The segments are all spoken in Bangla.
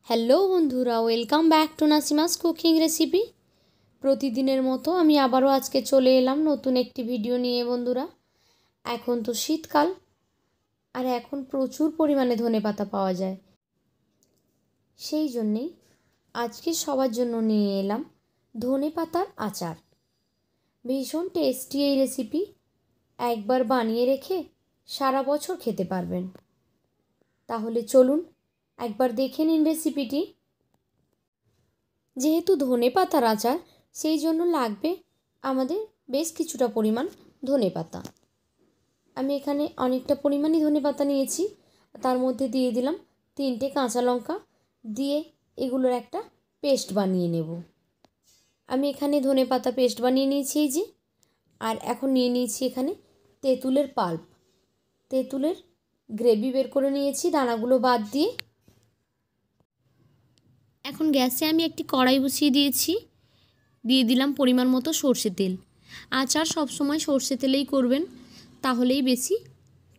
হ্যালো বন্ধুরা, welcome back to Nasima's cooking recipe. প্রতিদিনের মতো আমি আবারও আজকে চলে এলাম নতুন একটি ভিডিও নিয়ে। বন্ধুরা, এখন তো শীতকাল, আর এখন প্রচুর পরিমাণে ধনেপাতা পাওয়া যায়। সেই জন্যেই আজকে সবার জন্য নিয়ে এলাম ধনেপাতার আচার। ভীষণ টেস্টি এই রেসিপি, একবার বানিয়ে রেখে সারা বছর খেতে পারবেন। তাহলে চলুন একবার দেখে নিন রেসিপিটি। যেহেতু ধনেপাতার আচার, সেই জন্য লাগবে আমাদের বেশ কিছুটা পরিমাণ ধনেপাতা। আমি এখানে অনেকটা পরিমাণই ধনেপাতা নিয়েছি। তার মধ্যে দিয়ে দিলাম 3টে কাঁচা লঙ্কা, দিয়ে এগুলোর একটা পেস্ট বানিয়ে নেব। আমি এখানে ধনেপাতা পেস্ট বানিয়ে নিয়েছি এই যে। আর এখন নিয়ে নিয়েছি এখানে তেঁতুলের পাল্প। তেঁতুলের গ্রেভি বের করে নিয়েছি দানাগুলো বাদ দিয়ে। এখন গ্যাসে আমি একটি কড়াই বসিয়ে দিয়েছি, দিয়ে দিলাম পরিমাণ মতো সর্ষে তেল। আচার সবসময় সর্ষে তেলেই করবেন, তাহলেই বেশি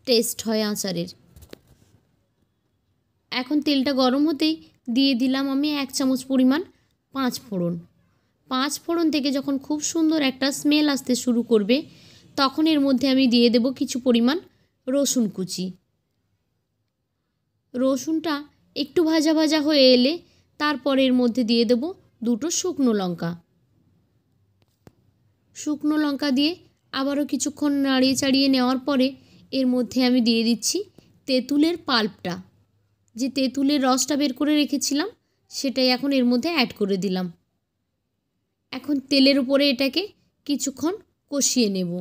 টেস্ট হয় আচারের। এখন তেলটা গরম হতেই দিয়ে দিলাম আমি 1 চামচ পরিমাণ 5 ফোড়ন। 5 ফোড়ন থেকে যখন খুব সুন্দর একটা স্মেল আসতে শুরু করবে, তখন এর মধ্যে আমি দিয়ে দেব কিছু পরিমাণ রসুন কুচি। রসুনটা একটু ভাজা ভাজা হয়ে এলে তারপর এর মধ্যে দিয়ে দেব 2টো শুকনো লঙ্কা। শুকনো লঙ্কা দিয়ে আবারও কিছুক্ষণ নাড়িয়ে চাড়িয়ে নেওয়ার পরে এর মধ্যে আমি দিয়ে দিচ্ছি তেঁতুলের পাল্পটা। যে তেঁতুলের রসটা বের করে রেখেছিলাম, সেটাই এখন এর মধ্যে অ্যাড করে দিলাম। এখন তেলের উপরে এটাকে কিছুক্ষণ কষিয়ে নেব।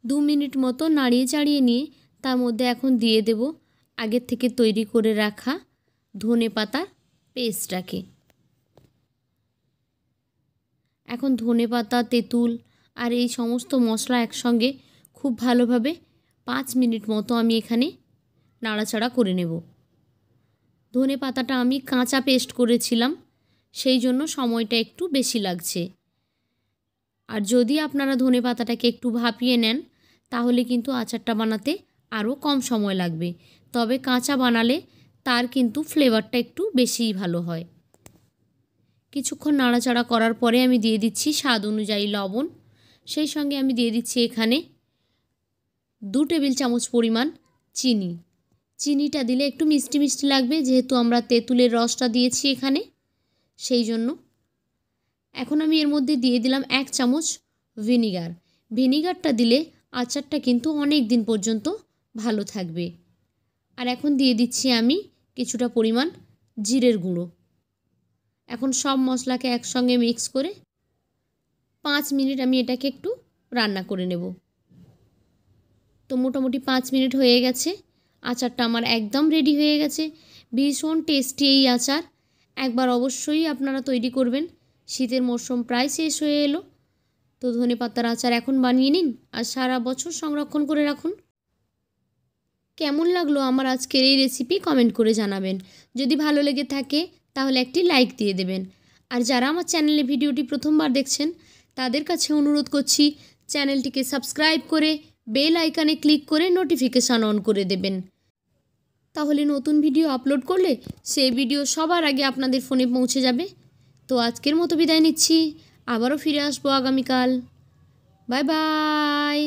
2 মিনিট মতো নাড়িয়ে চাড়িয়ে নিয়ে তার মধ্যে এখন দিয়ে দেব আগের থেকে তৈরি করে রাখা ধনেপাতার পেস্টটাকে। এখন ধনেপাতা, তেঁতুল আর এই সমস্ত মশলা একসঙ্গে খুব ভালোভাবে 5 মিনিট মতো আমি এখানে নাড়াচাড়া করে নেব। ধনেপাতাটা আমি কাঁচা পেস্ট করেছিলাম, সেই জন্য সময়টা একটু বেশি লাগছে। আর যদি আপনারা ধনেপাতাটাকে একটু ভাপিয়ে নেন, তাহলে কিন্তু আচারটা বানাতে আরও কম সময় লাগবে। তবে কাঁচা বানালে তার কিন্তু ফ্লেভারটা একটু বেশিই ভালো হয়। কিছুক্ষণ নাড়াচাড়া করার পরে আমি দিয়ে দিচ্ছি স্বাদ অনুযায়ী লবণ। সেই সঙ্গে আমি দিয়ে দিচ্ছি এখানে 2 টেবিল চামচ পরিমাণ চিনি। চিনিটা দিলে একটু মিষ্টি মিষ্টি লাগবে, যেহেতু আমরা তেঁতুলের রসটা দিয়েছি এখানে, সেই জন্য। এখন আমি এর মধ্যে দিয়ে দিলাম 1 চামচ ভিনিগার। ভিনিগারটা দিলে আচারটা কিন্তু অনেক দিন পর্যন্ত ভালো থাকবে। আর এখন দিয়ে দিচ্ছি আমি কিছুটা পরিমাণ জিরের গুঁড়ো। এখন সব মশলাকে একসঙ্গে মিক্স করে 5 মিনিট আমি এটাকে একটু রান্না করে নেব। তো মোটামুটি 5 মিনিট হয়ে গেছে। আচারটা আমার একদম রেডি হয়ে গেছে। ভীষণ টেস্টি এই আচার, একবার অবশ্যই আপনারা তৈরি করবেন। শীতের মরশুম প্রায় শেষ হয়ে এলো, তো ধনেপাতার আচার এখন বানিয়ে নিন আর সারা বছর সংরক্ষণ করে রাখুন। কেমন লাগলো আমার আজকের এই রেসিপি কমেন্ট করে জানাবেন। যদি ভালো লেগে থাকে তাহলে একটি লাইক দিয়ে দেবেন। আর যারা আমার চ্যানেলে ভিডিওটি প্রথমবার দেখছেন, তাদের কাছে অনুরোধ করছি চ্যানেলটিকে সাবস্ক্রাইব করে বেল আইকনে ক্লিক করে নোটিফিকেশান অন করে দেবেন। তাহলে নতুন ভিডিও আপলোড করলে সেই ভিডিও সবার আগে আপনাদের ফোনে পৌঁছে যাবে। তো আজকের মতো বিদায় নিচ্ছি, আবারও ফিরে আসবো আগামীকাল। Bye bye.